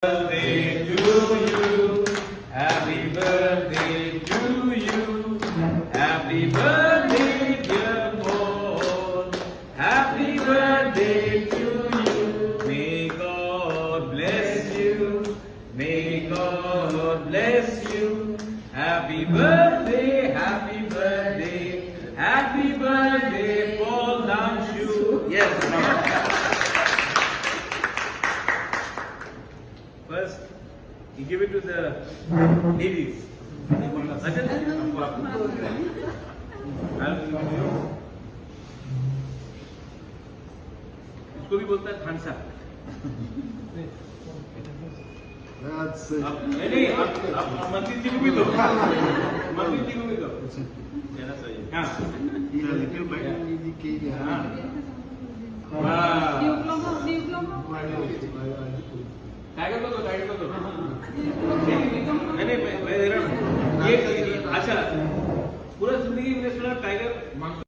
Birthday to you. Happy birthday to you. Happy birthday, dear Paul. Happy birthday to you. May God bless you. May God bless you. Happy birthday, happy birthday, happy birthday, Paul Namshu. Yes. First, you give it to the ladies. इसको भी बोलता है थानसा। नहीं, आप मंत्री जी को भी दो। मंत्री जी को भी दो। कहना चाहिए। हाँ। टाइगर को दो, टाइगर को दो। नहीं, मैं दे रहा हूँ। ये अच्छा, पूरा जिंदगी में सुना टाइगर